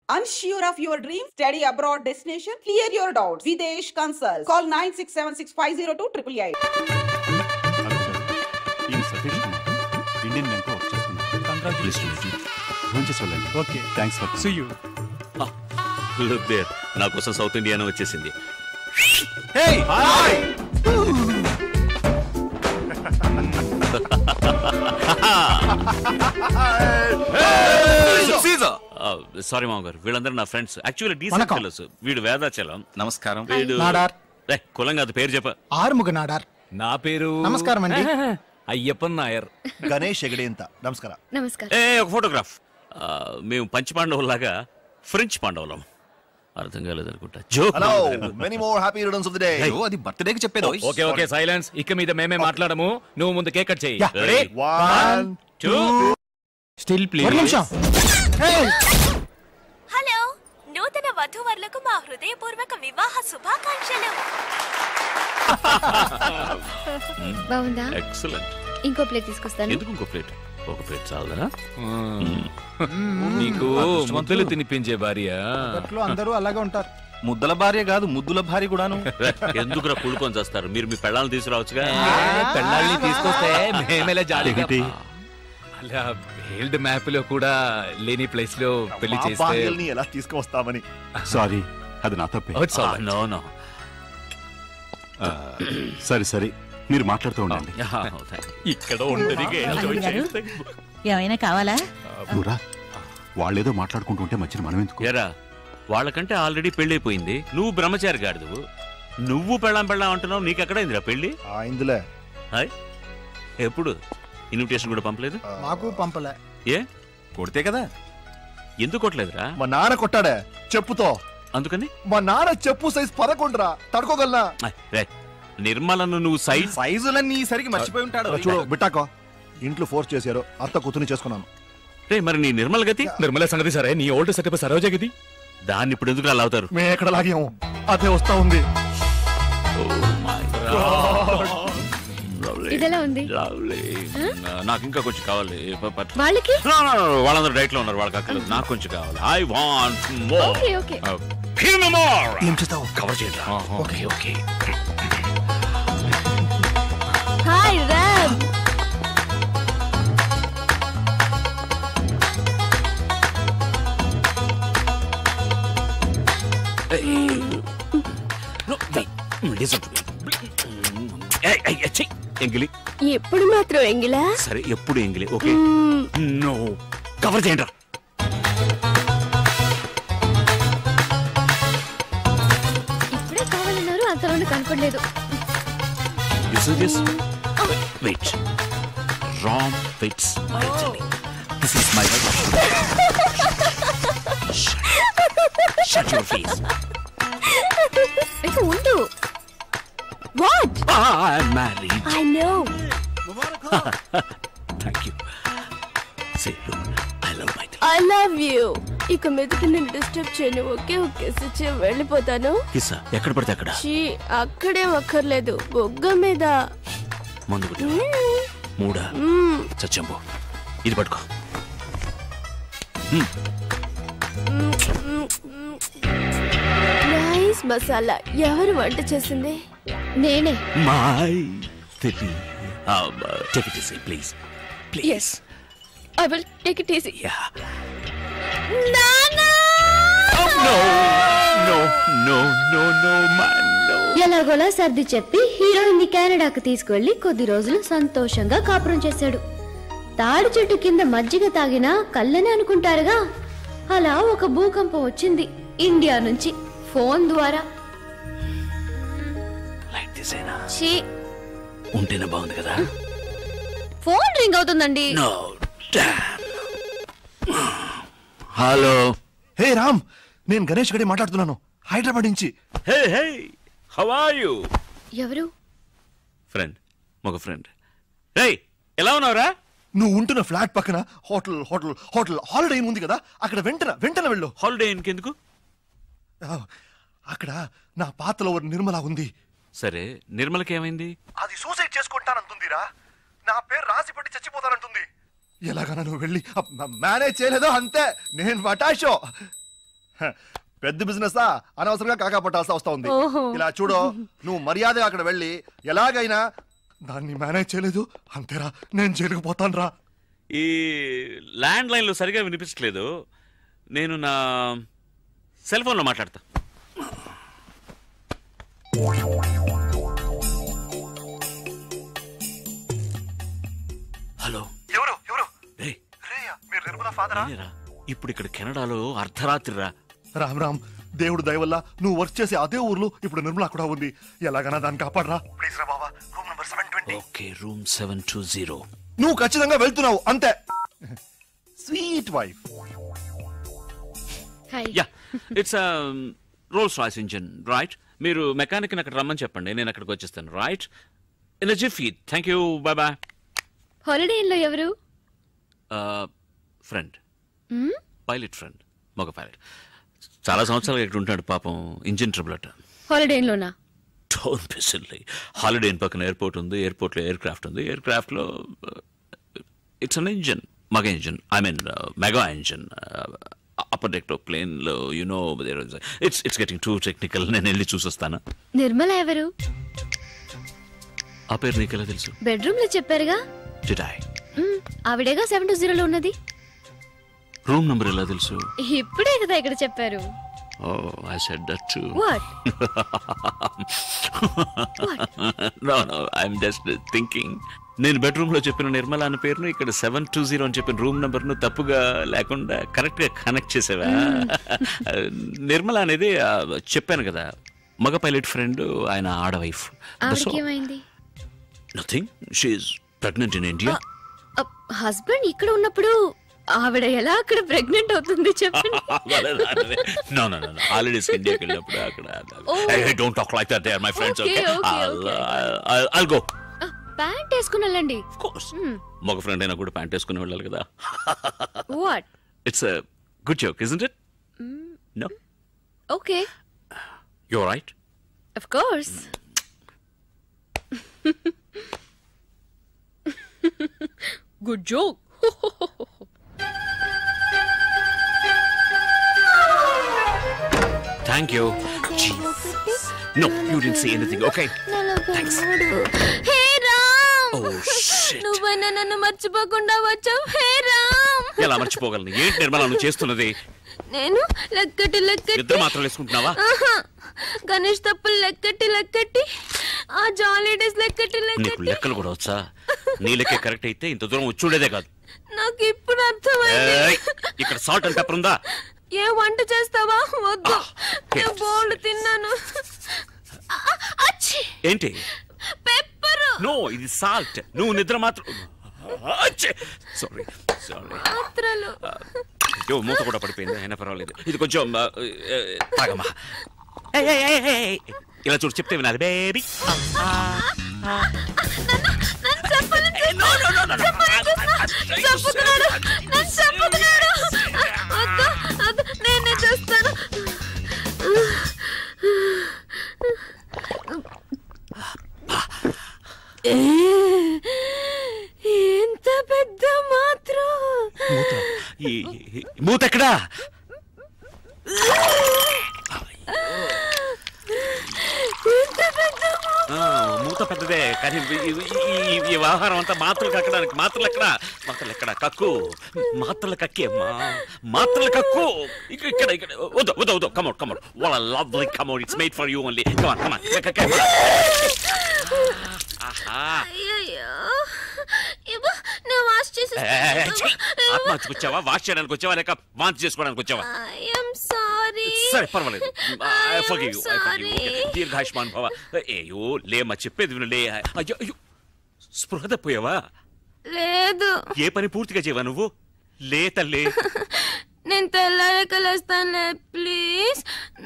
Unsure of your dream? Study abroad destination? Clear your doubts. Videsh Consult. Call 9676502888. Indian bank work చేస్తున్నాను. Congratulations. Okay, thanks for see you. Look there, నా కోసం south Indian వచ్చేసింది. Hey hi. Sorry మామ గారు, వీళ్ళందరూ నా friends. Actually decent fellows. వీడు వేదాచలం. నమస్కారం. వీడు నాడార్. కులం కాదు, పేరు చెప్ప. ఆరుముగ నాడార్. నా పేరు నమస్కారం అండి. అయ్యప్పన్ నాయర్. గణేష్ ఎగడేంత. నమస్కారం. నమస్కారం. ఒక ఫోటోగ్రాఫ్. మేము పంచ పాండవులాగా ఫ్రెంచ్ పాండవులం. అర్థం కాలేదనుకుంటా. Joke. Hello, many more happy returns of the day. అది బర్త్డేకి చెప్పేది. Okay okay, silence. ఇక మీద మేమే మాట్లాడము. నువ్వు ముందు కేక్ కట్ చేయి. 1 2 స్టిల్ ప్లీజ్. హలో, నూతన వధూవరులకు మా హృదయపూర్వక వివాహ శుభాకాంక్షలు. బాగుందా? ఎక్సలెంట్. ఇంకో ప్లేట్ తీసుకొస్తాను. ఎందుకు ఇంకో ప్లేట్? ఒక ప్లేట్ చాలదా? నీకు ముద్దలు తినిపించే భార్య. అందరూ అలాగే ఉంటారు. ముద్దల భార్య కాదు, ముద్దుల భార్య కూడాను. ఎందుకురా కుళ్ళుకొని చేస్తారు? మీరు మీ పెళ్ళాలను తీసుకురావచ్చుగా. పెళ్ళాళ్ళని తీసుకొస్తే మేమేలా జాలిగా. అలా హెల్డ్ మ్యాప్ లో కూడా లేని ప్లేస్ లో పెళ్లి చేస్తే ఎలా తీసుకువస్తామని. సారీ, అది నా తప్పే. No no. సరే సరే, మీరు మాట్లాడుతూ ఉండండి. ఇక్కడ ఉండదు. ఏమైనా కావాలా? వాళ్ళేదో మాట్లాడుకుంటుంటే మధ్యన మనం ఎందుకు? ఎరా, వాళ్ళకంటే ఆల్రెడీ పెళ్ళైపోయింది. నువ్వు బ్రహ్మచారి గాడిదు. నువ్వు పెళ్ళాం అంటున్నావు. నీకెక్కడైందిరా పెళ్లి? ఇందులే. హాయ్, ఎప్పుడు? ఇన్విటేషన్ కూడా పంపలేదు? మాకు పంపలే. ఏ కొడితే కదా. ఎందుకు కొట్టలేదురా? మా నాన్న కొట్టాడే చెప్పుతో. అందుకని మా నాన్న చెప్పు సైజ్ 11 తడుకోగలనా? నిర్మలను నువ్వు సైజులన్నీ సరికి మర్చిపోయి ఉంటాడు. చూడు బిట్టాకో, ఇంట్లో ఫోర్స్ చేశారు, అత్త కూతుని చేసుకున్నాను. రే, మరి నీ నిర్మల గతి? నిర్మల సంగతి సరే, నీ ఓల్డ్ సెటప్ సరోజ గతి. దాన్ని ఇప్పుడు ఎందుకు అలా అవుతారు? మేము ఎక్కడ లాగాము, అదే వస్తా ఉంది. ఇదెలా ఉంది? నాకు ఇంకా కొంచెం కావాలి. వాళ్ళకి వాళ్ళందరూ డైట్ లో ఉన్నారు, వాళ్ళకి అక్కర్లేదు. నాకు కొంచెం కావాలి. I want more. Okay okay. Give me more. ఏం చేస్తావు? కవర్ చేయండి. Okay okay. హాయ్ రామ్. ఎంగిలి. ఎప్పుడు మాత్రం ఎంగిలా? సరే, ఎప్పుడు ఎంగిలి. ఓకే. నో, కవర్ చేయండి. ఇప్పుడే కావాలన్నారు, అంతలోనే కనపడలేదు. Wait. Ram fits my jelly. This is my Shut your face. It's undu. What? I'm married. I know. Thank you. Say, look, I love my jelly. I love you. ఇక మీదట నేను disturb చేయను. Okay okay, సచ్చే వెళ్ళిపోతాను. కిస్సా ఎక్కడ పడితే అక్కడ? అక్కడే అక్కర్లేదు, బొగ్గ మీద. ముందు మూడా చచ్చంబు. ఇది పట్టుకో. నైస్ మసాలా. ఎవరు వంట చేసింది? నేనే. మై తెపి. Take it easy please. Yes, I will take it easy. Yeah. Nana! Oh, no, no, no, no, no, man, no. ఎలాగోలా సర్ది చెప్పి హీరోయిన్ ని కెనడాకు తీసుకువెళ్లి కొద్ది రోజులు సంతోషంగా కాపురం చేశాడు. తాడి చెట్టు కింద మజ్జిగ తాగినా కళ్ళని అనుకుంటారుగా, అలా ఒక భూకంపం వచ్చింది ఇండియా నుంచి ఫోన్ ద్వారా. లైక్ దిస్ ఏనా? ఉంటేనే బాగుంది కదా. ఫోన్ రింగ్ అవుతుందండి. No damn. Hello. Hey Ram, నేను గణేష్ గడి మాట్లాడుతున్నాను, హైదరాబాద్ నుంచి. Hey hey, how are you? ఎవరు? ఫ్రెండ్, మగ ఫ్రెండ్. రేయ్, ఎలా ఉన్నావురా? నువ్వు ఉంటున్న ఫ్లాట్ పక్కన హోటల్ హోటల్ హోటల్ హాలిడే ఉంది కదా, అక్కడ వెంటనే వెళ్ళు. హాలిడే ఇంకెందుకు? అక్కడ నా పాతలో నిర్మల ఉంది. సరే, నిర్మలకి ఏమైంది? అది సూసైడ్ చేసుకుంటానంటుందిరా. నా పేరు రాసి పెట్టి చచ్చిపోతానంటుంది. ఎలాగైనా నువ్వు వెళ్ళి మేనేజ్ చేయలేదో అంతే, నేను వటాషో. పెద్ద బిజినెస్ అనవసరంగా కాకా పట్టాల్సి వస్తా ఉంది. ఇలా చూడు, నువ్వు మర్యాదగా అక్కడ వెళ్ళి ఎలాగైనా దాన్ని మేనేజ్ చేయలేదు అంతేరా, నేను జరిగిపోతాను రా. ఈ ల్యాండ్ లైన్లో సరిగా వినిపించట్లేదు, నేను నా సెల్ ఫోన్లో మాట్లాడతా. హలో, ఇప్పుడు ఇక్కడ కెనడాలో అర్ధరాత్రి రా. రామ్ రామ్, దేవుడు దయ వల్ల నువ్వు వర్క్ చేసే అదే ఊర్లో ఇప్పుడు నిర్మలా కూడా ఉంది. ఎలాగైనా దాన్ని కాపాడరా ప్లీజ్ రా బాబా. Room number 720. Okay, room 720. నువ్వు ఖచ్చితంగా వెళ్తున్నావు అంతే. Sweet wife. Yeah, it's Rolls Royce engine, right? మీరు మెకానిక్ అక్కడ రమ్మని చెప్పండి, నేను అక్కడికి వచ్చేస్తాను. Right, in a jiffy. Thank you, bye bye. హాలిడేలో ఎవరు? ఫ్రెండ్, పైలట్ ఫ్రెండ్, మగ పైలట్. చాలా సంవత్సరాలు ఇక్కడ ఉంటాడు పాపం, ఇంజిన్ ట్రబుల్ అట. హాలిడేలోనా? Don't be silly. హాలిడే పక్కన ఎయిర్పోర్ట్ ఉంది, ఎయిర్పోర్ట్లో ఎయిర్ క్రాఫ్ట్ ఉంది, ఎయిర్ క్రాఫ్ట్లో ఇట్స్ అన్ ఇంజిన్, మగ engine, I mean mega engine. Upper deck ప్లేన్లో you know it's getting too technical. నేను వెళ్ళి చూసొస్తాను. నిర్మల ఎవరు? ఆ పేరు నీకెలా తెలుసు? బెడ్రూమ్ లో చెప్పారుగా. Did I? ఆవిడేగా 720 లో ఉన్నది. రూమ్ నంబర్ ఎలా తెలుసు? ఇప్పుడే కదా ఇక్కడ చెప్పారు. Oh, I said that too. What? No, I'm just thinking. నేను బెడ్రూమ్ లో చెప్పిన నిర్మల అనే పేరును ఇక్కడ 720 అని చెప్పిన రూమ్ నంబర్ ను తప్పుగా లేకుండా కరెక్ట్ గా కనెక్ట్ చేసావా? నిర్మల అనేది చెప్పాను కదా, మగ పైలట్ ఫ్రెండ్, ఆయన ఆడ wife. Nothing, she is pregnant in India. Husband ఇక్కడ ఉన్నప్పుడు ఆవిడ ఎలా అక్కడ ప్రెగ్నెంట్ అవుతుంది చెప్పండి. No. Holidays ఇండియాకి వెళ్ళినప్పుడు అక్కడ. Hey, don't talk like that. They are my friends. Okay. I'll go. Pant వేసుకుని వెళ్ళండి. Of course. మగ ఫ్రెండ్ అయినా కూడా ప్యాంట్ వేసుకుని వెళ్ళాలి కదా. What? It's a good joke, isn't it? No. Okay. You're right. Of course. Good joke. Thank you. Jeez. No, you didn't say anything. Okay. Thanks. Hey Ram. Oh shit. నువ్వైనా నన్ను మర్చిపోకుండా వచ్చావు. Hey Ram. ఎలా మర్చిపోగలను? ఏంటి నిర్మల నువ్వు చేస్తున్నది? నేను లెక్కటి ఇద్దరు మాత్రం వేసుకుంటున్నావా? గణేష్ తప్పులు లెక్కటి ఆ జాలీ డేస్ లెక్కటి నీకు లెక్కలు కూడా వచ్చా? నీ లెక్క కరెక్ట్ అయితే ఇంత దూరం వచ్చి చూడేదే కాదు. నాకు ఇప్పుడు అర్థమైంది. ఇక్కడ సాల్ట్ అండ్ పెప్పర్ ఉందా? ఏ వంట చేస్తావా? వద్దు, నేను బోల్డ్ తిన్నాను. ఏంటి? పెప్పర్. నో, ఇది సాల్ట్. నువ్వు నిద్ర మాత్రం. సారీ మాత్రలు. అయ్యో, మూత కూడా పడిపోయింది. అయినా పర్వాలేదు, ఇది కొంచెం తాగమ్మా. ఇలా చూడు, చెప్తే వినాలి బేబీ. నేనే చేస్తాను. ఎంత పెద్ద మాత్రం. మూత ఎక్కడా? మూత పెద్దదే, కానీ ఈ వ్యవహారం అంతా మాత్రలు కక్కడానికి. మాత్రలు ఎక్కడ? కక్కు. మాత్రలు కక్కే అమ్మా, మాత్రలు కక్కు. ఇక్కడ వద్దు. Come out. What a lovely commode. It's made for you only. Come on. ఆత్మహత్యకు వచ్చావా, వాష్ చేయడానికి వచ్చావా, లేక వాంతి చేసుకోవడానికి వచ్చావా? సరే, పర్వాలేదు. దీర్ఘాయుష్మాన్ భవ. అయ్యో లేమ్మా, చెప్పేది వినలే. అయ్యో, స్పృహ తప్పోయావా? లేదు. ఏ పని పూర్తిగా చేయవా నువ్వు? లే తల్లి. నేను తెల్లారక లేస్తానులే ప్లీజ్.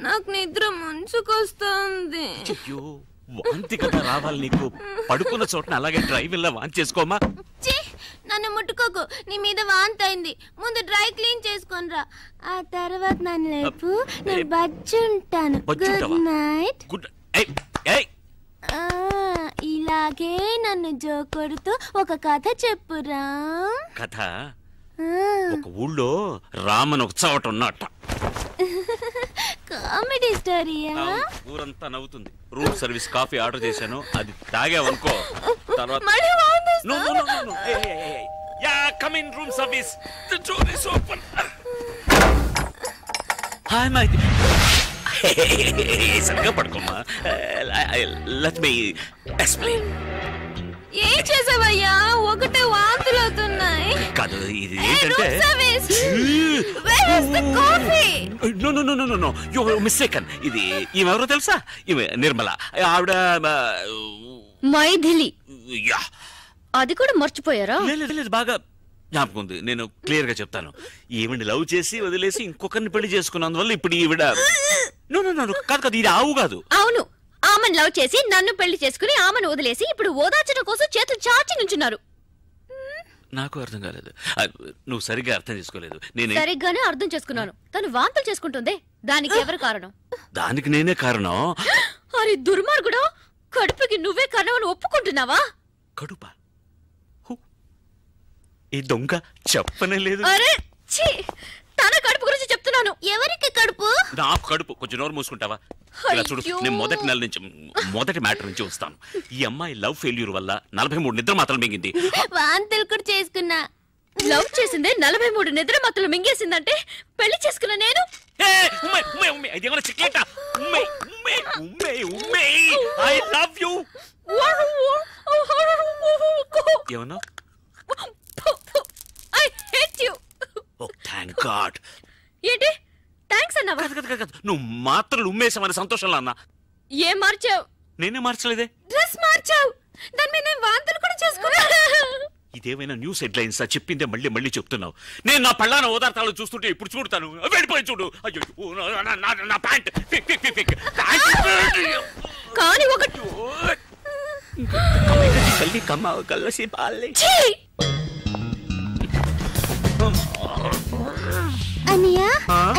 నాకు నిద్ర ముంచుకొస్తుంది. అయ్యో, వాంతి కదా రావాలి నీకు. పడుకున్న చోటన అలాగే డ్రైవ్ ఇలా వాంతి చేసుకోమా? నన్ను ముట్టుకోకు, నీ మీద వాంతి అయింది. ముందు డ్రై క్లీన్ చేసుకొనిరా, ఆ తర్వాత నన్ను లేపు. నేను బజ్జుంటాను. Good night. ఇలాగే నన్ను జోకొడుతూ ఒక కథ చెప్పురా. కథ? ఒక ఊళ్ళో రామన్ ఒక చోట ఉన్నట్ట. కామెడీ స్టోరీయా? ఊరంతా నవ్వుతుంది. రూమ్ సర్వీస్ కాఫీ ఆర్డర్ చేశాను, అది తాగావనుకో తర్వాత come in room service, the door is open. Hi my సరిగా పడుకోమ్మా. Let me explain. ఏం చేసావయ్యా? ఒకటే వాంతులు అవుతున్నాయి. కాదు, ఇది ఏంటంటే no no no no no you mistaken. ఇది ఈమెవరో తెలుసా? ఈమె నిర్మల. ఆవిడ మైథిలి. యా, అది కూడా మర్చిపోయారా? లేదు, బాగా జ్ఞాపకం ఉంది. నేను క్లియర్ గా చెప్తాను. ఈవిడ లవ్ చేసి వదిలేసి ఇంకొకరిని పెళ్లి చేసుకున్నందువల్ల ఇప్పుడు ఈవిడ నో నో నో కాదు కాదు, ఇది ఆవు కాదు. అవును, ఆమెను లవ్ చేసి నన్ను పెళ్లి చేసుకుని ఆమెను వదిలేసి ఇప్పుడు ఓదార్చడం కోసం చేతులు చాచి నుంచున్నారు. నాకు అర్థం కాలేదు. నువ్వు సరిగ్గా అర్థం చేసుకోలేదు. నేను సరిగ్గానే అర్థం చేసుకున్నాను. తను వాంతులు చేసుకుంటుంది, దానికి ఎవరు కారణం? దానికి నేనే కారణం. అరే దుర్మార్గుడా, కడుపుకి నువ్వే కారణం ఒప్పుకుంటున్నావా? కడుప? ఈ దొంగ చెప్పనే లేదు. అరే ఛీ, తన కడుపు గురించి చెప్తున్నాను. ఎవరికి కడుపు? నాకు కడుపు. కొంచెం నోరు మూసుకుంటావా? ఇలా చూడు, నేను మొదటి నెల నుంచి మొదటి మ్యాటర్ నుంచి వస్తాను. ఈ అమ్మాయి లవ్ ఫెయిల్యూర్ వల్ల 43 నిద్ర మాత్రం మింగింది. వాంతులు కూడా చేసుకున్నా. లవ్ చేసిందే 43 నిద్ర మత్తులు మింగేసిందంటే పెళ్లి చేసుకున్న నేను ఏమన్నా? I hate you. Oh thank god. ఏంటి థాంక్స్ అన్నావా? నువ్వు మాత్రలు ఉమ్మేసామని సంతోషంలో అన్నా. ఏం మార్చావు? నేనే మార్చలేదే. డ్రెస్ మార్చావు, దాని మీద నేను వాంతులు కూడా చేసుకున్నా. ఇదేమైనా న్యూస్ హెడ్లైన్స్? చెప్పిందే మళ్ళీ మళ్ళీ చెప్తున్నావు. నేను నా పళ్ళాన ఓదార్తాలు చూస్తుంటే ఇప్పుడు చూడతాను. వెళ్ళిపోయి చూడు. అయ్యో నా ప్యాంట్ కానీ ఒకటి కల్లి కమ్మ కల్లసి పాలి. అనియా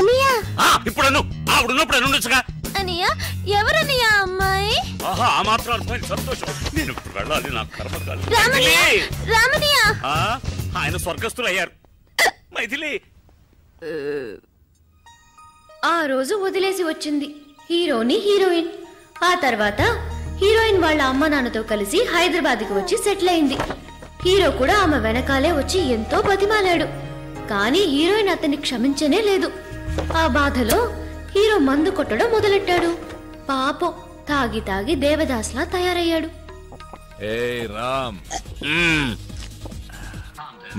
అనియా ఇప్పుడు ఆవిడున్నప్పుడు ఉండొచ్చుగా. అనియా ఎవరనియా అమ్మాయి? ఆహా, ఆ మాత్రం అర్థమైంది. సంతోషం. నేను ఇప్పుడు వెళ్ళాలి, నా కర్మకాలి. రామనియా ఆయన స్వర్గస్థులు అయ్యారు. మైథిలి ఆ రోజు వదిలేసి వచ్చింది హీరోని హీరోయిన్. ఆ తర్వాత హీరోయిన్ వాళ్ళ అమ్మ నాన్నతో కలిసి హైదరాబాద్కి వచ్చి సెటిల్ అయింది. హీరో కూడా ఆమె వెనకాలే వచ్చి ఎంతో బతిమాలాడు. కానీ హీరోయిన్ అతన్ని క్షమించనే లేదు. ఆ బాధలో హీరో మందు కొట్టడం మొదలెట్టాడు. పాపం తాగి తాగి దేవదాస్లా తయారయ్యాడు. రామ్,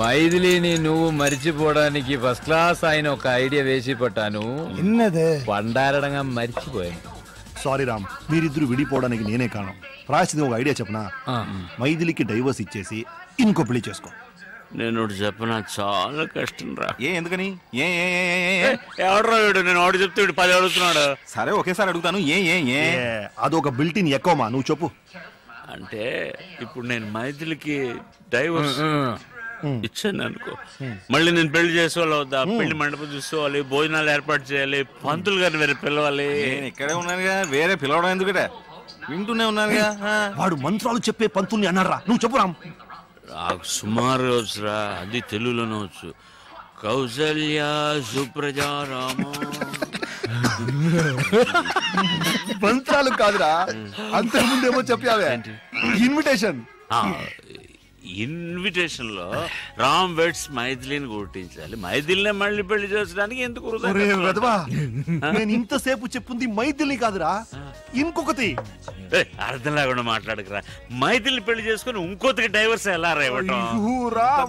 మైథిలిని నువ్వు మర్చిపోవడానికి ఫస్ట్ క్లాస్ ఆయన ఒక ఐడియా వేసి పట్టాను. పండారడంగా మర్చిపోయాను. సారీ రామ్, మీరిద్దరు విడిపోవడానికి నేనే కారణం. రాసింది ఒక ఐడియా చెప్పనా? మైథిలికి డైవర్స్ ఇచ్చేసి ఇంకో పెళ్లి చేసుకో. నేను చెప్పనా, చాలా కష్టం రా. ఎందుకని? ఎవడరా వీడు? నేను ఆడు చెప్తే 10 అడుగుతున్నాడు. సరే ఒకేసారి అడుగుతాను. అదొక బిల్టిన్ ఎక్కువమా, నువ్వు చెప్పు. అంటే ఇప్పుడు నేను మైథిలికి డైవర్స్ ఇచ్చాను అనుకో, మళ్ళీ నేను పెళ్లి చేసుకోవాలి వద్దా? పెళ్లి మండపం చూసుకోవాలి, భోజనాలు ఏర్పాటు చేయాలి, పంతులు గారిని వేరే పిలవాలి. ఇక్కడే ఉన్నానుగా, వేరే పిలవడం ఎందుకంటే వింటూనే ఉన్నానుగా. వాడు మంత్రాలు చెప్పే పంతుల్ని అన్నారా? నువ్వు చెప్పు రామ్. నాకు సుమారు వచ్చురా, అది తెలుగులోనే వచ్చు. కౌసల్య సుప్రజా రామ. మంత్రాలు కాదురా, అంతకుముందేమో చెప్పావే ఇన్విటేషన్. ఇన్విటేషన్ లో రామ్ వెడ్స్ మైథిలిని గుర్తించాలి. మైథిలినే మళ్ళీ పెళ్లి చేసడానికి ఎందుకు? నేను ఇంతసేపు చెప్పింది మైథిలి కాదురా, ఇంకొకటి. అర్థం లేకుండా మాట్లాడకురా. మైథిలిని పెళ్లి చేసుకుని ఇంకొకటికి డైవర్స్ ఎలా రేవటం?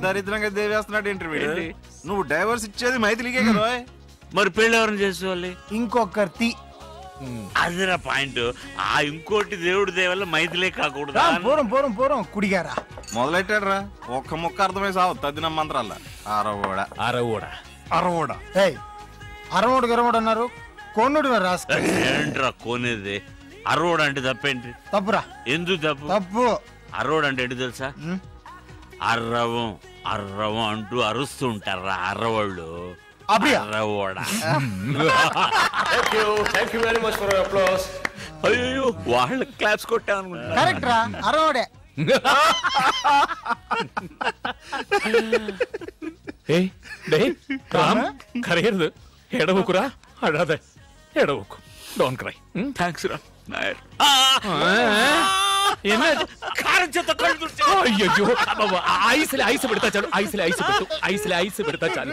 దరిద్రంగా దేవేస్తున్నాడు ఇంటర్వ్యూ. నువ్వు డైవర్స్ ఇచ్చేది మైథిలికే కదా, మరి పెళ్లి ఎవరిని చేసుకోవాలి? ఇంకొకటి. అదిరా పాయింట్. ఆ ఇంకోటి దేవుడి దేవల్ల మైథిలే కాకూడదు. పూరం కుడిగారా మొదలెట్టాడు రా. ఒక్క ముక్క అర్థమై సావు తద్దిన మంత్రాల. అరవోడా గిరవోడు అన్నారు. కోనుడు ఏంట్రా కోనేది? అరవోడు అంటే తప్పేంటి? తప్పురా. ఎందుకు తప్పు? అరవోడు అంటే ఏంటి తెలుసా? అర్రవం అంటూ అరుస్తూ ఉంటారా అర్రవాళ్ళు. అయ్యో, వాళ్ళ క్లాప్స్ కొట్టామనుకుంటా. కరెక్ట్ రా, అరవోడే. కరేయదు ఎడవకురా. అదే ఎడవకు, డోంట్ క్రై. థ్యాంక్స్ రా నాయర్. కారం చేత అయ్యో ఐస్ పెడతా చాలు, ఐస్ పెడతా చాలు.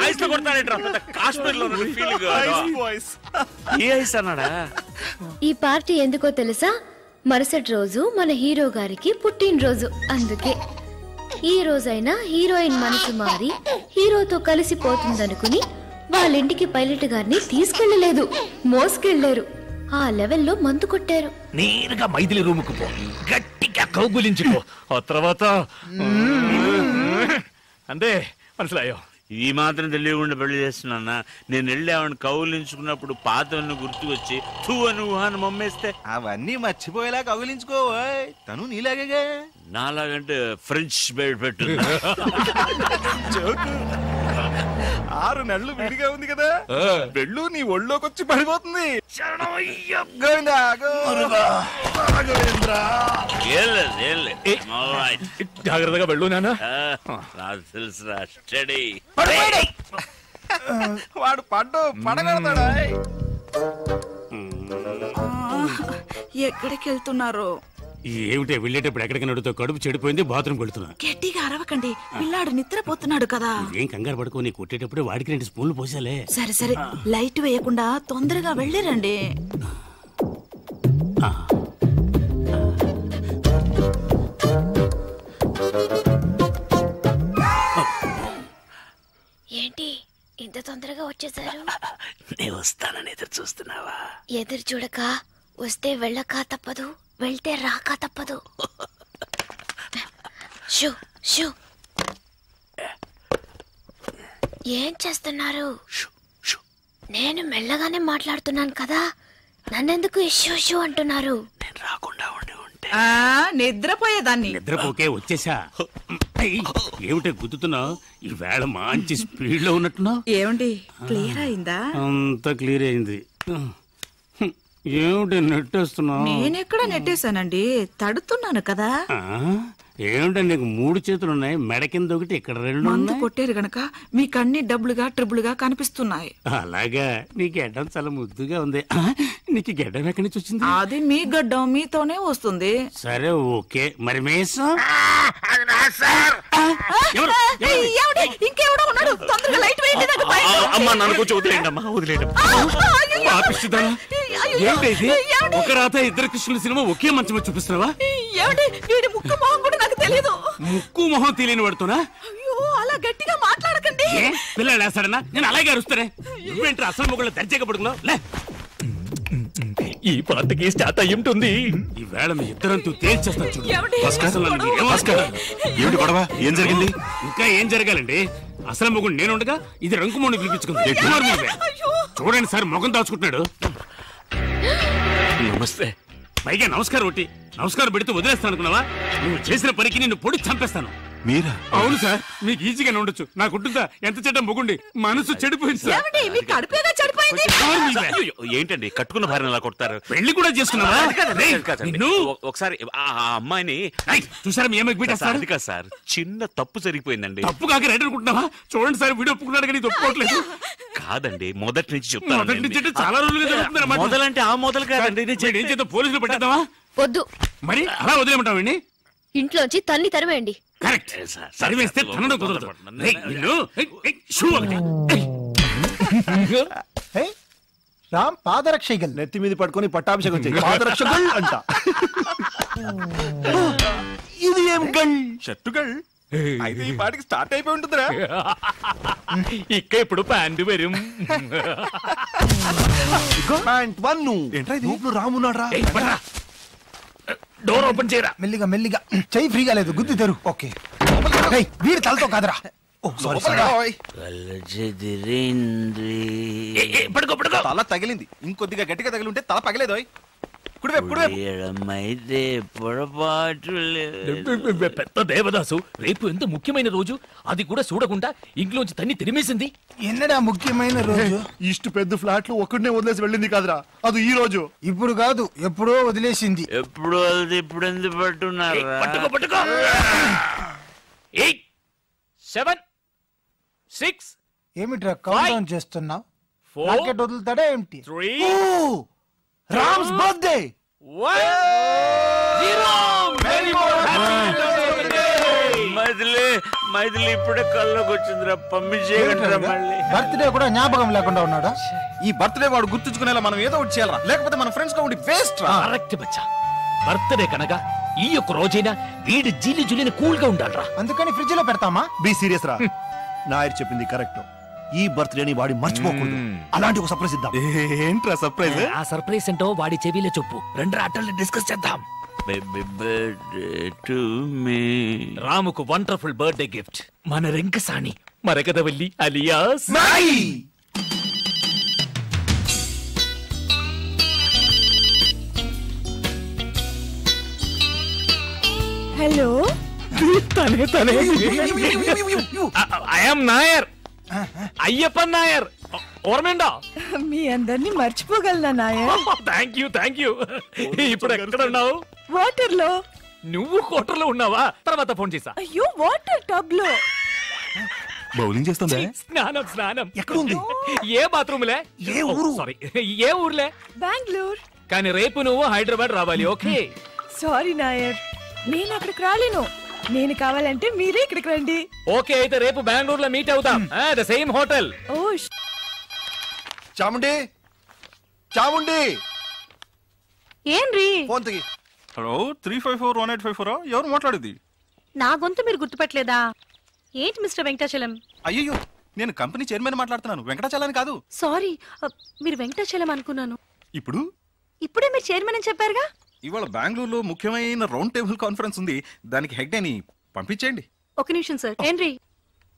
ఐస్ లో కొడతానంటే కాశ్మీర్ లో ఏ ఐస్ అన్నాడా? ఈ పార్టీ ఎందుకో తెలుసా? మరుసటి రోజు మన హీరో గారికి పుట్టినరోజు. అందుకే ఈ రోజైనా హీరోయిన్ మనసు మారి హీరోతో కలిసిపోతుందనుకుని వాళ్ళింటికి పైలట్ గారిని తీసుకెళ్లలేదు, మోసుకెళ్లారు. ఆ లెవెల్లో మందు కొట్టారు. నేరుగా మైథిలి రూముకు పో, గట్టిగా కౌగులించుకో, ఆ తర్వాత అంతే మనసులాయో. ఈ మాత్రం తెలియకుండా పెళ్లి చేస్తున్నా. నేను వెళ్ళి ఆవిడ కౌలించుకున్నప్పుడు పాతవన్నీ గుర్తుకొచ్చి తూ అని ఊహాన్ని మమ్మేస్తే అవన్నీ మర్చిపోయేలా కౌగిలించుకో. తను నీలాగే. నాలాగంటే ఫ్రెంచ్ బెడ్ పెట్టు. 6 నెలలు విడిగా ఉంది కదా, వెళ్ళు నీ ఒళ్ళోకి వచ్చి పడిపోతుంది. జాగ్రత్తగా వెళ్ళు నాన్న. తెలుసురా, స్టడీ. వాడు పడగడతాడా? ఎక్కడికి వెళ్తున్నారు? ఏమిటే వెళ్ళేటప్పుడు ఎక్కడికి నడుతో కడుపు చెడిపోయింది, బాత్రూమ్ వెళ్తున్నా. గట్టిగా అరవకండి, పిల్లాడు నిద్రపోతున్నాడు కదా. ఏం కంగారు పడుకో, కొట్టేటప్పుడు వాడికి 2 స్పూన్లు పోసాలే. సరే సరే, లైట్ వేయకుండా తొందరగా వెళ్ళిరండి. ఏంటి ఇంత తొందరగా వచ్చేసారు? నేను వస్తానని ఎదురు చూస్తున్నావా? ఎదురు చూడక వస్తే వెళ్ళక తప్పదు, వెళ్తే రాక తప్పదు. Shoe shoe. ఏం చేస్తున్నారు? నేను మెల్లగానే మాట్లాడుతున్నాను కదా, నన్నెందుకు ఇష్యూ షూ అంటున్నారు? నేను రాకుండా ఉండి ఉంటే నిద్రపోయేదాన్ని. నిద్రపోకే వచ్చేసా. ఏమిటే గుద్దుతున్నావు? ఈ వేళ మంచి స్పీడ్ లో ఉన్నట్టున్నావు. ఏమండి, క్లియర్ అయిందా? అంత క్లియర్ అయింది. ఏమిటి నెట్టేస్తున్నావు? నేనెక్కడ నెట్టేశానండి, తడుతున్నాను కదా. ఏమిటో నీకు 3 చేతులు ఉన్నాయి, మెడ కింద ఒకటి, ఇక్కడ 2 మందు కొట్టారు గనక మీకన్నీ డబ్బులుగా ట్రిబుల్గా కనిపిస్తున్నాయి. అలాగా? నీ గడ్డం చాలా ముద్దుగా ఉంది. నీకు గడ్డం ఎక్కడి నుంచి వచ్చింది? అది మీ గడ్డం మీతోనే వస్తుంది. సరే ఓకే, మరి మేసం ఇంకెవడో ఉన్నాడు, తొందరగా లైట్ వేయండి. అమ్మా నన్ను కొంచెం వదిలేయండి అమ్మా, వదిలేయండి. ఏంటి ఒక రాత 2 కృష్ణుల సినిమా ఒకే మంచం చూపిస్తున్నావా? వీడి ముక్కు మొహం కూడా నాకు తెలియదు. ముక్కు మొహం తెలియని పడుతున్నా? అయ్యో అలా గట్టిగా మాట్లాడకండి. పిల్లలు వేస్తాడన్నా, నేను అలాగే అరుస్తానే. నువ్వేంటి అసలు మొగుళ్ళ దర్జాగా పడుకున్నావు? లే, ఈ పాటకి స్టార్ట్ అయ్యి ఉంటుంది. ఈ వేళ మీ ఇద్దరంతూ తేల్చేస్తాను చూడు. ఏమిటి గొడవ? ఏం జరిగింది? ఇంకా ఏం జరగాలండి? అసలు మొగుడు నేను ఉండగా ఇది రంకుమోని పిలిపించుకుంది. చూడండి సార్, మొగం దాచుకుంటున్నాడు. నమస్తే. పైగా నమస్కారం ఒకటి, నమస్కారం పెడితే వదిలేస్తాను అనుకున్నావా? నువ్వు చేసిన పనికి నిన్ను పొడి చంపేస్తాను. మీరా? అవును సార్, మీకు ఈజీగానే ఉండొచ్చు. నాకుంటుందా? ఎంత చెడ్డ మొగుండి, మనసు చెడిపోయింది సార్. ఏంటండి కట్టుకున్న భార్యను అలా కొడతారు? పెళ్లి కూడా చేసుకున్నావా? ఒకసారి ఆ అమ్మాయిని చూసారా? మీ అమ్మాయికి అది కాదు సార్, చిన్న తప్పు జరిగిపోయిందండి. తప్పు కాక రైట్ అనుకుంటున్నావా? చూడండి సార్, వీడియో ఒప్పుకున్నాడు కానీ ఒప్పుకోవట్లేదు. కాదండి, మొదటి నుంచి చెప్తాను. మొదటి నుంచి చాలా రోజులుగా జరుగుతుంది. మొదలంటే ఆ మొదలు కాదండి. ఏం చేద్దాం, పోలీసులు పెట్టేద్దామా? వద్దు, మరి అలా వదిలేమంటావండి? ఇంట్లోంచి తన్ని తరివేయండి. కరెక్ట్, సరివేస్తే తనడం కుదరదు. రామ్ పాదరక్షగల్ నెత్తి మీద పట్టుకొని పట్టాభిషేకం చేయి. పాదరక్షగల్ అంట. ఇది ఏం గల్? షర్టు గల్ అయితే ఈ పాటికి స్టార్ట్ అయిపోయి ఉంటుందిరా. ఇక్క ఇప్పుడు ప్యాంటు వരും. ప్యాంట్ 1 రామున్నాడు రా. డోర్ ఓపెన్ చేయరా. మెల్లిగా మెల్లిగా, చెయ్యి ఫ్రీగా లేదు, గుద్ది తెరు. ఓకే, వీడి తలతో కాదురా. తల తగిలింది, ఇంకొద్దిగా గట్టిగా తగిలి ఉంటే తల పగలేదు. పెద్ద దేవదాసు రేపు ఎంత ముఖ్యమైన రోజు, అది కూడా చూడకుండా ఇంట్లోంచి తన్ని తిరిమేసింది. ఎన్నడా ముఖ్యమైన రోజు? ఇಷ್ಟು పెద్ద ఫ్లాట్లు ఒక్కడనే వదిలేసి వెళ్ళింది కాదురా, అది ఈ రోజు. ఇప్పుడు కాదు, ఎప్పుడో వదిలేసింది. ఎప్పుడు ఇప్పుడు ఎందుకు పట్టున్నారు? పట్టుకో పట్టుకో. 7 6 ఏమిట్రా కౌంట్ డౌన్ చేస్తున్నావు? 4 రాకెట్ వదులుతాడా ఏమిటి? 3 రామ్స్ బర్త్డే 1 0 వెరీ మైథిలి ఇప్పుడే కల్లోకి వచ్చిందిరా, పంపించేయగలరా మళ్ళీ? బర్త్డే కూడా జ్ఞాపకం లేకుండా ఉన్నాడా? ఈ బర్త్డే వాడు గుర్తుంచుకునేలా మనం ఏదో ఒకటి చేయాలరా, లేకపోతే మన ఫ్రెండ్స్ గా ఉండి వేస్ట్ రా. కరెక్ట్ బచ్చా. బర్త్డే కనుక ఈ యొక్క రోజైనా వీడి జీలి జులిని కూల్ గా ఉండాలరా. అందుకని ఫ్రిడ్జ్ లో పెడతామా? బి సీరియస్ రా. నాయర్ చెప్పింది కరెక్ట్. ఈ బర్త్డేని వాడి మర్చిపోకూడదు. అలాంటి ఒక సర్ప్రైజ్ ఇద్దాం. ఏంట్రా సర్ప్రైజ్? ఆ సర్ప్రైజ్ ఏంటో వాడి చెవిలో చెప్పు. రెండు ఆటల్ని డిస్కస్ చేద్దాం. Baby birthday to me. రాముకు వండర్ఫుల్ బర్త్డే గిఫ్ట్ మన రింకసాని మరకదవల్లి అలియాస్ హలో, తనే ఐఎమ్ నాయర్, అయ్యప్పన్ నాయర్. ఓర్మేండా? మీ అందరినీ మర్చిపోగలనా నాయర్? Thank you. ఇప్పుడు ఎక్కడ ఉన్నావు? వాటర్ లో. నువ్వు కోటర్లో ఉన్నావా? తర్వాత ఫోన్ చేసా. అయ్యో, వాటర్ టబ్ లో. బౌలింగ్ చేస్తుందా? స్నానం. ఎక్కడుంది? ఏ బాత్రూమ్లే? ఏ ఊరు? సారీ, ఏ ఊర్లే? బెంగళూరు. కానీ రేపు నువ్వు హైదరాబాద్ రావాలి. ఓకే? సారీ నాయర్, నేను అక్కడికి రాలేను. నేను కావాలంటే మీరే ఇక్కడికి రండి. ఓకే, అయితే రేపు బెంగళూరులో మీట్ అవుతాం. The same hotel. ఓ చాముండి, చాముండి, ఏంరి? ఫోన్ తిగి. హలో, 3541854 ఎవరు మాట్లాడేది? నా గొంతు మీరు గుర్తుపట్టలేదా? ఏంటి మిస్టర్ వెంకటాచలం? అయ్యో, నేను కంపెనీ చైర్మన్ మాట్లాడుతున్నాను, వెంకటాచలాని కాదు. సారీ, మీరు వెంకటాచలం అనుకున్నాను. ఇప్పుడే మీరు చైర్మన్ అని చెప్పారుగా. ఇవాళ బెంగళూరులో ముఖ్యమైన రౌండ్ టేబుల్ కాన్ఫరెన్స్ ఉంది, దానికి హెడ్ అని పంపించేయండి. ఒక నిమిషం సార్. ఏంటి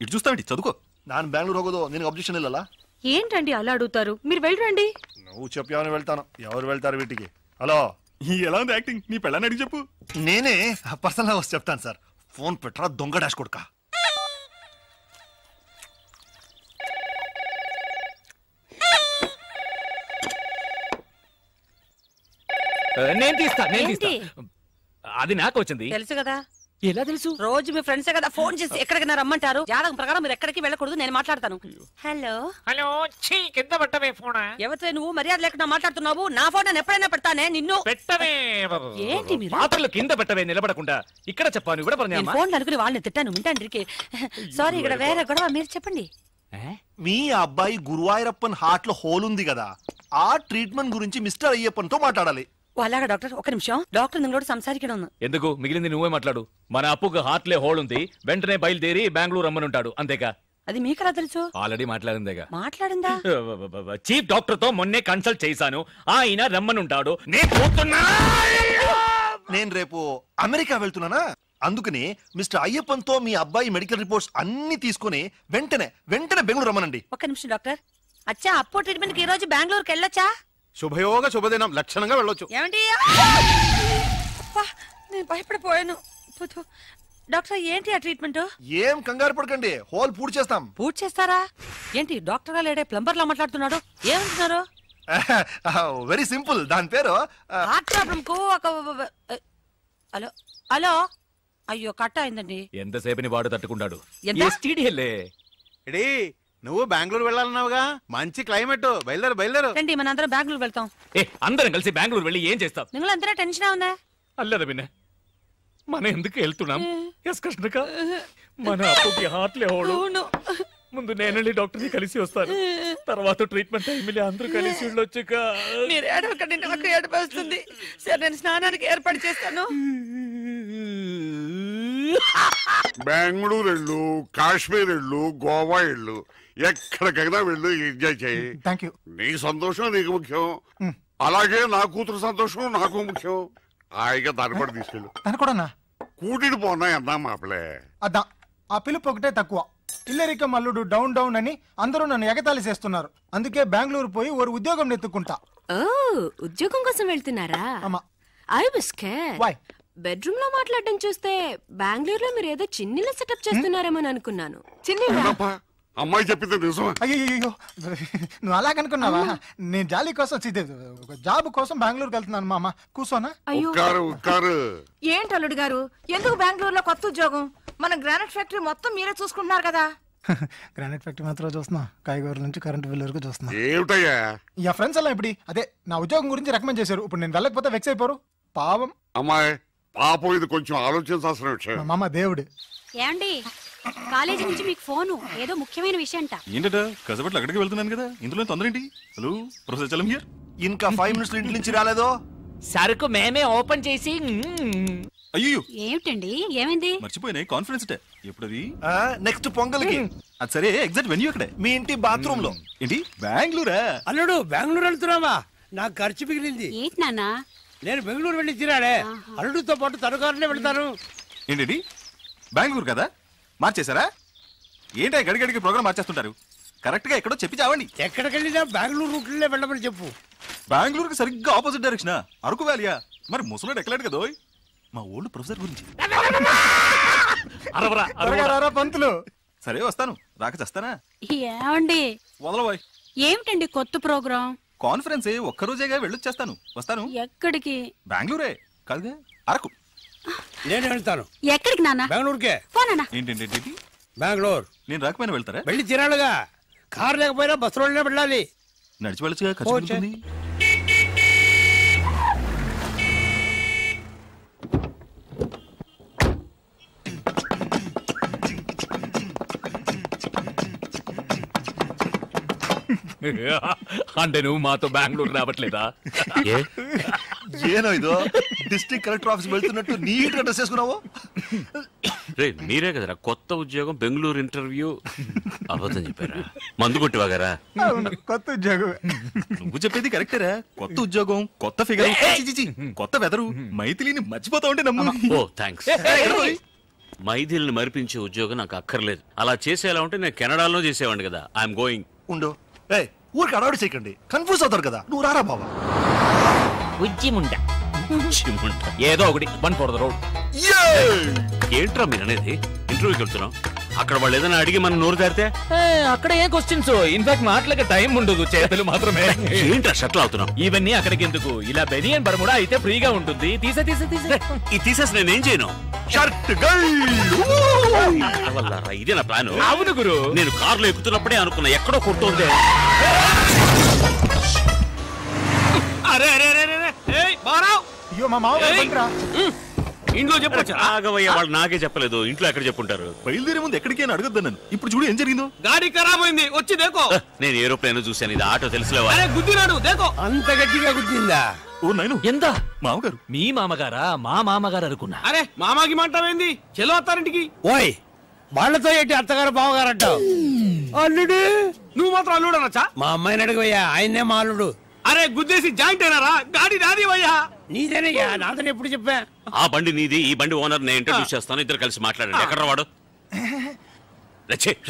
ఇటు చూస్తామండి, చదువుకో. ನಾನು ಬ್ಯಾಂಗ್ಳೂರ್ ಹೋಗೋದು ನಿನಗೆ ಅಬ್ಜೆಕ್ಷನ್ ಇಲ್ಲಲ್ಲ? ఏంటండి అలా అడుగుతారు? మీరు వెళ్ళరండి. నువ్వు చెప్పావని వెళ్తాను. ఎవరు వెళ్తారు వీటికి? హలో, ఎలా ఉంది యాక్టింగ్? నీ పెళ్ళని అడిగి చెప్పు. నేనే పర్సనల్ గా వచ్చి చెప్తాను సార్. ఫోన్ పెట్టరా దొంగ డాష్ కొడుక. నేను తీస్తా. అది నాకు వచ్చింది. తెలుసు కదా. ఎలా తెలుసు? రోజు మీ ఫ్రెండ్సే కదా ఫోన్ చేసి ఎక్కడికి రమ్మంటారు. జాతకం ప్రకారం మీరు ఎక్కడికి వెళ్ళకూడదు, నేను మాట్లాడతాను. హలో కింద పెట్టవే ఫోన్. ఎవరితో నువ్వు మర్యాద లేకుండా మాట్లాడుతున్నావు? నా ఫోన్ నేను ఎప్పుడైనా పెడతానే. నిన్ను పెట్టవే. ఏంటి మీరు పాత్రలు కింద పెట్టవే, నిలబడకుండా. ఇక్కడ చెప్పాను, ఇక్కడ నేను ఫోన్ అనుకుని వాళ్ళని తిట్టాను. వింటాండ్రికి. సారీ, ఇక్కడ వేరే గొడవ. మీరు చెప్పండి. మీ అబ్బాయి గురువాయూరప్పన్ హార్ట్ లో హోల్ ఉంది కదా, ఆ ట్రీట్మెంట్ గురించి మిస్టర్ అయ్యప్పన్ తో మాట్లాడాలి. అలాగా డాక్టర్, ఒక నిమిషం. డాక్టర్ నింగోడు సంసారికడం. ఎందుకు? మిగిలింది నువ్వే మాట్లాడు. మన అప్పుకు హార్ట్లే హోల్ ఉంది, వెంటనే బయలుదేరి బెంగళూరు రమ్మనుంటాడు. అంతేగా? అది మీకెలా తెలుసు? ఆల్రెడీ మాట్లాడిందేగా. మాట్లాడిందా? చీఫ్ డాక్టర్ తో మొన్నే కన్సల్ట్ చేశాను, ఆయన రమ్మనుంటాడు. నేను రేపు అమెరికా వెళ్తున్నానా, అందుకని మిస్టర్ అయ్యప్పన్ తో మీ అబ్బాయి మెడికల్ రిపోర్ట్స్ అన్ని తీసుకుని వెంటనే బెంగళూరు రమ్మనండి. ఒక నిమిషం డాక్టర్. అచ్చా, అప్పో ట్రీట్మెంట్ కి ఈ రోజు బెంగళూరుకి వెళ్ళొచ్చా? శుభయోగ శుభదినం, లక్షణంగా వెళ్ళొచ్చు. ఏమండి? నేను భయపడిపోయాను. డాక్టర్, ఏంటి ఆ ట్రీట్మెంట్? ఏం కంగారు పడకండి, హోల్ పూర్తి చేస్తాం. పూర్తి చేస్తారా? ఏంటి డాక్టర్ గా లేడే ప్లంబర్ లా మాట్లాడుతున్నాడు? ఏమంటున్నారు? వెరీ సింపుల్, దాని పేరు హార్ట్ ప్రాబ్లం కు ఒక. హలో హలో, అయ్యో కట్ అయిందండి. ఎంతసేపని వాడు తట్టుకుంటాడు. నువ్వు బెంగళూరు వెళ్ళాలన్నావుగా, మంచి క్లైమేట్, బయలుదేరు. రండి, మన అందరం బెంగళూరు వెళ్తాం. అందరం కలిసి బెంగళూరు వెళ్ళి ఏం చేస్తాం? നിങ്ങൾ എന്തിനാ ടെൻഷൻ ആവുന്നേ? అల్లదా విన్న, మనం ఎందుకు వెళ్తున్నాం? మన అప్పుకి హార్ట్లే హోడు. ముందు నేనండి డాక్టర్ ని కలిసి వస్తాను, తర్వాత ట్రీట్మెంట్ టైంలో అందరూ కలిసి వెళ్ళొచ్చుక. మీరు ఏడవకండి, నాకు ఏడుపు వస్తుంది. సరే, నేను స్నానానికి ఏర్పాటు చేస్తాను. బెంగళూరు వెళ్ళు, కాశ్మీర్ వెళ్ళు, గోవా వెళ్ళు, ఎక్కడికైనా వెళ్ళు, ఎంజాయ్ చేయి. నీ సంతోషం నీకు ముఖ్యం, అలాగే నా కూతురు సంతోషం నాకు ముఖ్యం. హాయిగా దాని కూడా తీసుకెళ్ళు. కూటిని పోనా అన్నా మాపలే. అదా, ఆ పిలుపు ఒకటే తక్కువ. ఇల్లరిక మల్లుడు డౌన్ డౌన్ అని అందరూ నన్ను ఎగతాళి చేస్తున్నారు. అందుకే బెంగళూరు పోయి ఒక ఉద్యోగం నెత్తుకుంటా. ఉద్యోగం కోసం వెళ్తున్నారా? I was scared. Why? Bedroom లో మాట్లాడడం చూస్తే బెంగళూరులో మీరు ఏదో చిన్నిలో సెటప్ చేస్తున్నారేమో అనుకున్నాను. అమ్మాయి చెప్పింది నిజమా? అయ్యో, నువ్వు అలాగనుకున్నావా? నేను జాలీ కోసం, జాబ్ కోసం బెంగళూరుకి వెళ్తున్నాను. మామ కూర్చోనా? ఏంటి అల్లుడు గారు, ఎందుకు బెంగళూరులో కొత్త ఉద్యోగం? మన గ్రానైట్ ఫ్యాక్టరీ మొత్తం మీరే చూసుకుంటున్నారు కదా. గ్రానైట్ ఫ్యాక్టరీ మాత్రం చూస్తున్నా, కాయగూరల నుంచి కరెంట్ బిల్ వరకు చూస్తున్నా. ఏమిటయ్యా యా ఫ్రెండ్స్ అలా ఇప్పుడు అదే నా ఉద్యోగం గురించి రికమెండ్ చేశారు. ఇప్పుడు నేను వెళ్ళకపోతే వెక్స్ అయిపోరు. పాపం అమ్మాయి, పాపం ఇది కొంచెం ఆలోచించాల్సిన విషయం. మా మామ దేవుడు. ఏమండి, కాలేజీ నుంచి మీకు ఫోను, ఏదో ముఖ్యమైన విషయం అంట. ఏంటట కసబట్లు అక్కడికి వెళ్తున్నాను కదా, ఇందులో తొందర ఏంటి? Hello professor Chalam here. ఇంకా 5 minutes ఇంటి నుంచి రాలేదో? సరుకు మేమే ఓపెన్ చేసి. అయ్యో ఏమిటండి, ఏమైంది? మర్చిపోయినాయి కాన్ఫరెన్స్ డే ఎప్పుడది? నెక్స్ట్ పొంగల్కి. అది సరే, ఎగ్జాక్ట్ వెన్యూ అక్కడే మీ ఇంటి బాత్రూమ్ లో. ఏంటి బెంగళూరా? అల్లుడు బెంగళూరు వెళ్తున్నావా? నాకు ఖర్చు మిగిలింది. ఏంటి నాన్న? నేను బెంగళూరు వెళ్ళి తిరాడే, అల్లుడితో పాటు తనుకారులే వెళ్తాను. ఏంటి బెంగళూరు కదా, మార్చేశారా? ఏంటి గడిగడికి ప్రోగ్రామ్ మార్చేస్తుంటారు? కరెక్ట్ గా ఎక్కడో చెప్పి చావండి. ఎక్కడికి వెళ్ళినా బెంగళూరు రూట్లే వెళ్ళమని చెప్పు. బెంగళూరుకి సరిగ్గా ఆపోజిట్ డైరెక్షన్, అరకు వ్యాలియా? మరి ముసలాడు ఎక్కలేడు కదా మా ఓల్డ్ ప్రొఫెసర్ గురించి. పంతులు సరే వస్తాను, రాక చేస్తానా? ఏమండి వదలబోయ్. ఏమిటండి కొత్త ప్రోగ్రాం? కాన్ఫరెన్స్ ఒక్కరోజేగా వెళ్ళొచ్చేస్తాను. వస్తాను. ఎక్కడికి? బెంగళూరే కాదుగా, అరకు. నేను వెళ్తాను. ఎక్కడికి నాన్న? బెంగళూరుకే. పోనా? ఏంటి బెంగళూరు నేను రాకపోయినా వెళ్తారా? వెళ్ళి తిరాడుగా, కారు లేకపోయినా బస్సులోనే వెళ్ళాలి. నడిచి వెళ్ళొచ్చుగా, ఖర్చు పెరుగుతుంది. అంటే నువ్వు మాతో బెంగళూరు రావట్లేదా? ఏనో ఇదో డిస్ట్రిక్ట్ కలెక్టర్ ఆఫీస్ వెళ్తున్నట్టు నీట్ గా డ్రెస్ చేసుకున్నావు. మీరే కదరా కొత్త ఉద్యోగం బెంగళూరు ఇంటర్వ్యూ అబద్ధం చెప్పారా? మందు కొట్టివాగారా? కొత్త ఉద్యోగం. నువ్వు చెప్పేది కరెక్టేరా. కొత్త ఉద్యోగం, కొత్త ఫిగర్, కొత్త వెదరు. మైథిలిని మర్చిపోతా ఉంటే నమ్ము. ఓ థ్యాంక్స్. మైథిలిని మరిపించే ఉద్యోగం నాకు అక్కర్లేదు. అలా చేసేలా ఉంటే నేను కెనడాలో చేసేవాడిని కదా. I'm going. ఉండు, ఊరికి అడవాడి చేయకండి, కన్ఫ్యూజ్ అవుతారు కదా. నువ్వు రారా బాబా. ఏదో ఒకటి 1 for the road. ఏంట్రా మీరు అనేది? ఇంటర్వ్యూకి వెళ్తున్నాం, అక్కడ వాళ్ళు ఏదైనా అడిగి మనం నోరు తెరితే అక్కడ ఏ క్వశ్చన్స్? ఇన్ఫాక్ట్ మాటలకి టైం ఉండదు, చేతులు మాత్రమే. ఏంట్రా షట్లు అవుతున్నాం? ఇవన్నీ అక్కడికి ఎందుకు? ఇలా బెనియన్ బర్ముడా అయితే ఫ్రీగా ఉంటుంది. తీసేసి నేనేం చేయను? షర్ట్ ఇదే నా ప్లాన్. అవును గురు, నేను కార్లో ఎక్కుతున్నప్పుడే అనుకున్నా ఎక్కడో కొడుతుంది. అయ్యో మా మామ ఇంట్లో చెప్పొచ్చు. ఆగవయ్య, వాళ్ళు నాకే చెప్పలేదు. ఇంట్లో ఎక్కడ చెప్పుంటారు? బయలుదేరే ముందు ఎక్కడికి అని అడగద్దు నన్ను. ఇప్పుడు చూడు ఏం జరిగిందో. గాడి ఖరాబ్ అయింది, వచ్చి దేకో. నేను ఏరోప్లేన్ చూశాను, ఇది ఆటో తెలుసులేవా? గుద్దినాడు దేకో. అంత గట్టిగా గుద్దిందా? ఓ నైను, ఎంత? మామగారు. మీ మామగారా? మా మామగారు అనుకున్నా. అరే మామాకి మాంటావేంది? చెలో అత్తారింటికి. ఓయ్, వాళ్ళతో ఏంటి అత్తగారు బావగారు అంటావు? అల్లుడు నువ్వు మాత్రం అల్లుడు అనొచ్చా? మా అమ్మాయిని అడుగుయ్యా, ఆయన్నే మా అల్లుడు. అరే గుద్దేసి జాయింట్ అయినారా? గాడి నాది వయ్యా. నీదేనయ్యా, నాదని ఎప్పుడు చెప్పా? ఆ బండి నీది, ఈ బండి ఓనర్ నేను ఇంట్రడ్యూస్ చేస్తాను. ఇద్దరు కలిసి మాట్లాడండి. ఎక్కడ వాడు?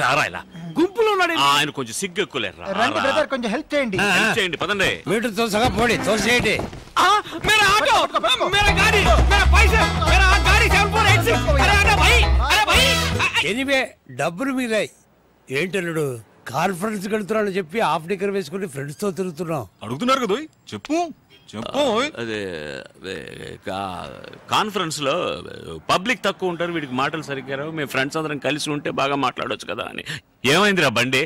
రారా ఇలా గుంపులో ఉన్నాడు. ఆయన కొంచెం సిగ్గు ఎక్కువలేరా. రండి బ్రదర్, కొంచెం హెల్ప్ చేయండి. హెల్ప్ చేయండి, పదండి. మీటర్ తోసగా పోడి, తోసేయండి. मेरा ऑटो, मेरा गाड़ी, मेरा पैसे, मेरा गाड़ी 7486. अरे अरे भाई, अरे भाई. ఎనివే డబ్బులు మిగిలాయి. ఏంటల్లుడు, కాన్ఫరెన్స్ వెళ్తున్నాను చెప్పి హాఫ్ డిక్కర్ వేసుకుని ఫ్రెండ్స్ తో తిరుగుతున్నాం. అడుగుతున్నారు కదా, చెప్పు చెప్పు. అదే కాన్ఫరెన్స్ లో పబ్లిక్ తక్కువ ఉంటారు, వీడికి మాటలు సరిగ్గా రావు. మేము ఫ్రెండ్స్ అందరం కలిసి ఉంటే బాగా మాట్లాడొచ్చు కదా అని. ఏమైందిరా బండి?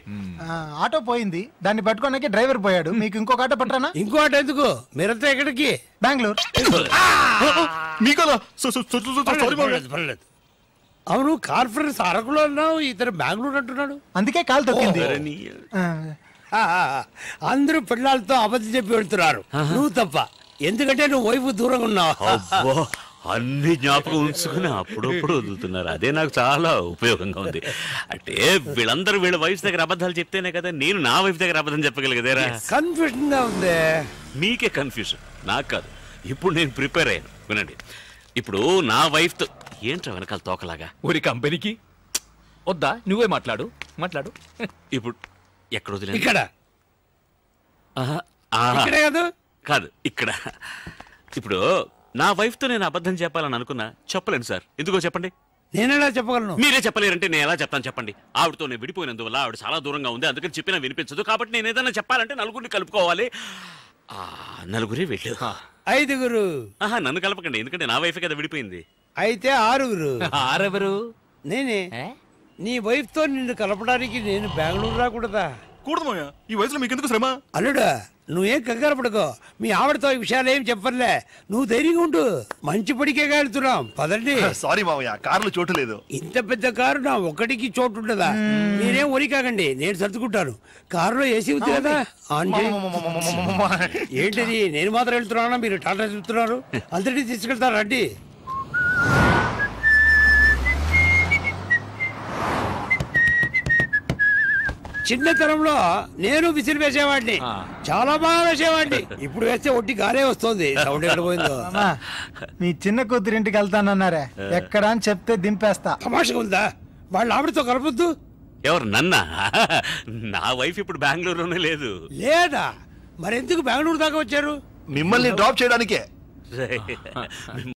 ఆటో పోయింది, దాన్ని పట్టుకోడానికి డ్రైవర్ పోయాడు. మీకు ఇంకొక ఆటో పట్టరానా? ఇంకో ఆటో ఎందుకు? మీరంతా ఎక్కడికి? బెంగళూరు. పర్లేదు. అవును, కాన్ఫరెన్స్ అరకులో అన్నావు, ఇతను బెంగళూరు అంటున్నాడు. అందుకే కాలు తొక్కింది. అందరూ పిల్లలతో అబద్ధం చెప్పి వెళ్తున్నారు, నువ్వు తప్ప. ఎందుకంటే నువ్వు వైపు దూరంగా ఉన్నావు. అన్ని జ్ఞాపకం ఉంచుకుని అప్పుడప్పుడు వదులుతున్నారు. అదే నాకు చాలా ఉపయోగంగా ఉంది. అంటే వీళ్ళందరూ వీళ్ళ వైఫ్ దగ్గర అబద్ధాలు చెప్తేనే కదా నేను నా వైఫ్ దగ్గర అబద్ధం చెప్పగలిగేదేరా. కన్ఫ్యూజన్ గా ఉంది. మీకే కన్ఫ్యూజన్, నాకు కాదు. ఇప్పుడు నేను ప్రిపేర్ అయ్యాను, వినండి. ఇప్పుడు నా వైఫ్ తో ఏంట్రా వెనకాల తోకలాగా? ఊరి కంపెనీకి వద్దా? నువ్వే మాట్లాడు. ఇప్పుడు ఎక్కడ వదిలేదు? ఇక్కడ కాదు, ఇక్కడ. ఇప్పుడు నా వైఫ్ తో నేను అబద్ధం చెప్పాలని అనుకున్నా, చెప్పలేను సార్. ఎందుకో చెప్పండి. నేనెలా చెప్పగలను? మీరే చెప్పలేరంటే నేను ఎలా చెప్తాను చెప్పండి. ఆవిడతో నేను విడిపోయినందువల్ల ఆవిడ చాలా దూరంగా ఉంది, అందుకని చెప్పినా వినిపించదు. కాబట్టి నేను ఏదైనా చెప్పాలంటే నలుగురిని కలుపుకోవాలి. నలుగురే వెళ్ళు. 5గురు. నన్ను కలపకండి, ఎందుకంటే నా వైఫ్ కదా విడిపోయింది. అయితే 6గురు. 6 ఎవరు? నేనే నీ వైఫ్ తో నిన్ను కలపడానికి నేను బెంగళూరు రాకూడదా? కూడదు మామయ్య, ఈ వయసులో మీకెందుకు శ్రమ? అల్లుడా నువ్వేం కంగారు పడుకో, మీ ఆవిడతో ఈ విషయాలు ఏం చెప్పర్లే, నువ్వు ధైర్యంగా ఉండు. మంచి పడికే వెళ్తున్నాం, పదండి. సారీ మామయ్య, కారులో చోటు లేదు. ఇంత పెద్ద కారు నా ఒక్కడికి చోటు ఉండదా? మీరేం ఒరి కాకండి, నేను సర్దుకుంటాను. కారులో ఏసీ ఉంది కదా, ఆన్ చేయి. ఏంటిది నేను మాత్రం వెళ్తున్నానా, మీరు టాటా చెప్తున్నారు? అందరినీ తీసుకెళ్తారు రండి. చిన్నతనంలో నేను విసిరి వేసేవాడిని, చాలా బాగా వేసేవాడిని. ఇప్పుడు వేస్తే ఒట్టి గారే వస్తుంది. సౌండ్ ఎక్కడ పోయిందో. మీ చిన్న కూతురింటికి వెళ్తానన్నారే, ఎక్కడ అని చెప్తే దింపేస్తా. తమాషగా ఉందా? వాళ్ళ ఆవిడతో కలపొద్దు. ఎవరు నన్నా? నా వైఫ్ ఇప్పుడు బెంగళూరులోనే లేదు. లేదా? మరెందుకు బెంగళూరు దాకా వచ్చారు? మిమ్మల్ని డ్రాప్ చేయడానికే.